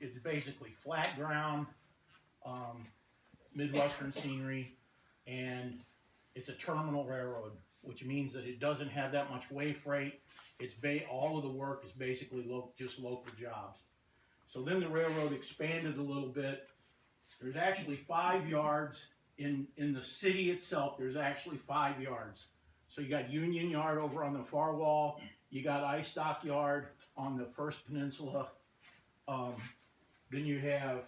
it's basically flat ground, Midwestern scenery, and it's a terminal railroad, which means that it doesn't have that much way freight. It's all of the work is basically just local jobs. So then the railroad expanded a little bit. There's actually 5 yards in the city itself. There's actually 5 yards. So you got Union Yard over on the far wall. You got Ice Dock Yard on the first peninsula. Then you have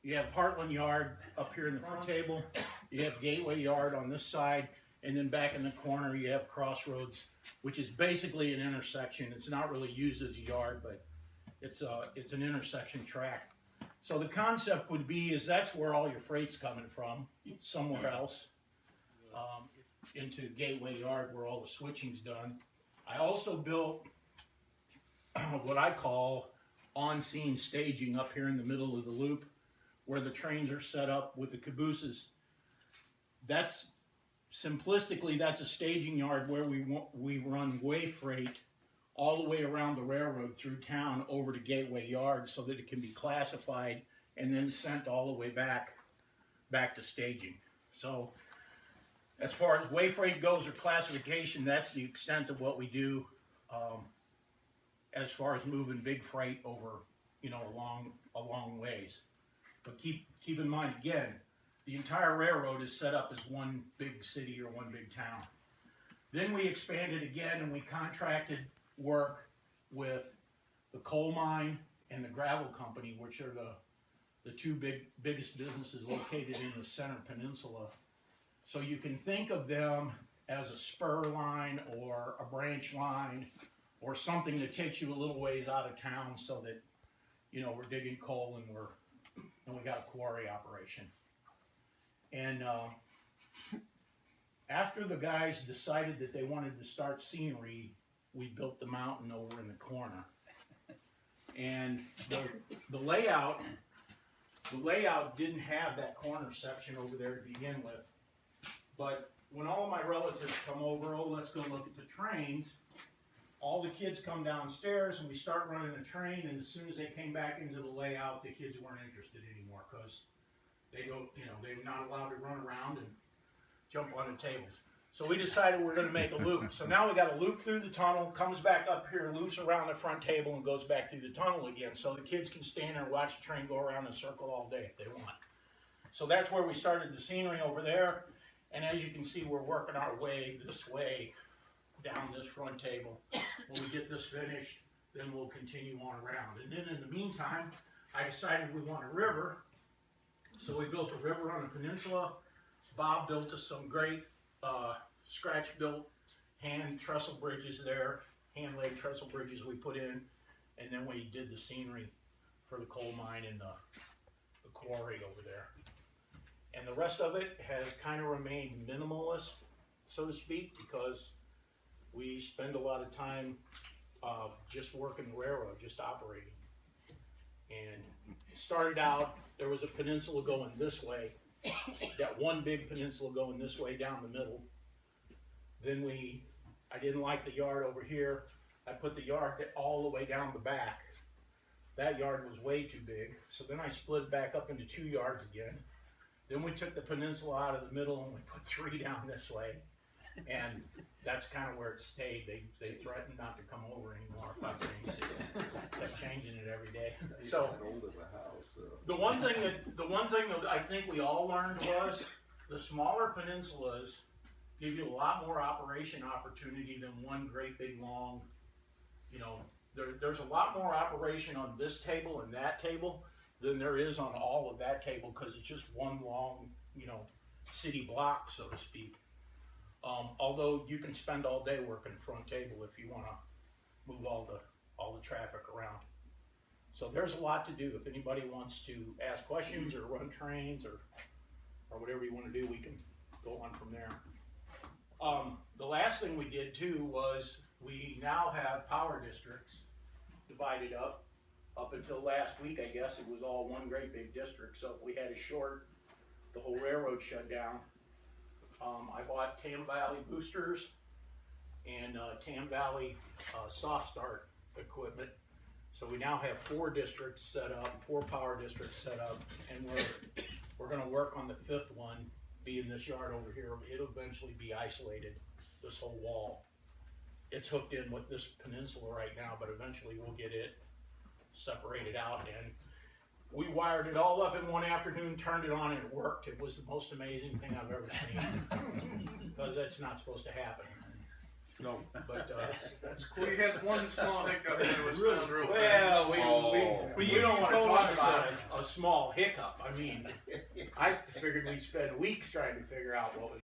Heartland Yard up here in the front table. You have Gateway Yard on this side, and then back in the corner you have Crossroads, which is basically an intersection. It's not really used as a yard, but it's an intersection track. So the concept would be is that's where all your freight's coming from, somewhere else, into Gateway Yard where all the switching's done. I also built what I call on-scene staging up here in the middle of the loop, where the trains are set up with the cabooses. That's simplistically, that's a staging yard where we run way freight all the way around the railroad through town over to Gateway Yard so that it can be classified and then sent all the way back to staging. So as far as way freight goes or classification, that's the extent of what we do as far as moving big freight over, a long ways. But keep in mind, again, the entire railroad is set up as one big city or one big town. Then we expanded again and we contracted work with the coal mine and the gravel company, which are the two biggest businesses located in the center peninsula. So you can think of them as a spur line or a branch line or something that takes you a little ways out of town so that, we're digging coal and we got a quarry operation. And after the guys decided that they wanted to start scenery, we built the mountain over in the corner. And the layout didn't have that corner section over there to begin with. But when all of my relatives come over, let's go look at the trains, all the kids come downstairs and we start running a train, and as soon as they came back into the layout, the kids weren't interested anymore because they're not allowed to run around and jump on the tables. So we decided we're going to make a loop. So now we got a loop through the tunnel, comes back up here, loops around the front table, and goes back through the tunnel again. So the kids can stand there and watch the train go around in a circle all day if they want. So that's where we started the scenery over there. And as you can see, we're working our way this way down this front table. When we get this finished, then we'll continue on around. And then in the meantime, I decided we want a river. So we built a river on the peninsula. Bob built us some great scratch-built hand trestle bridges there, hand-laid trestle bridges we put in, and then we did the scenery for the coal mine and the quarry over there. And the rest of it has kind of remained minimalist, so to speak, because we spend a lot of time just working the railroad, just operating. And it started out, there was a peninsula going this way, that one big peninsula going this way down the middle. Then I didn't like the yard over here. I put the yard all the way down the back. That yard was way too big. So then I split back up into 2 yards again. Then we took the peninsula out of the middle and we put 3 down this way. And that's kind of where it stayed. They threatened not to come over anymore if I changed it. Kept changing it every day. So the one thing that I think we all learned was the smaller peninsulas give you a lot more operation opportunity than one great big long, there's a lot more operation on this table and that table than there is on all of that table because it's just one long, city block, so to speak. Although you can spend all day working front table if you want to move all the traffic around. So there's a lot to do. If anybody wants to ask questions or run trains or whatever you want to do, we can go on from there. The last thing we did too was we now have power districts divided up. Up until last week, I guess, it was all one great big district. So if we had a short, the whole railroad shut down. I bought Tam Valley boosters and Tam Valley soft start equipment So we now have 4 districts set up, 4 power districts set up, and we're gonna work on the 5th one, being this yard over here. It'll eventually be isolated, this whole wall. It's hooked in with this peninsula right now, but eventually we'll get it separated out, and we wired it all up in one afternoon, turned it on, and it worked. It was the most amazing thing I've ever seen, because that's not supposed to happen. No. But That's cool. We had one small hiccup and it was really, found real fast. well, we you don't want to told talk us about that. a small hiccup. I mean, I figured we'd spend weeks trying to figure out what was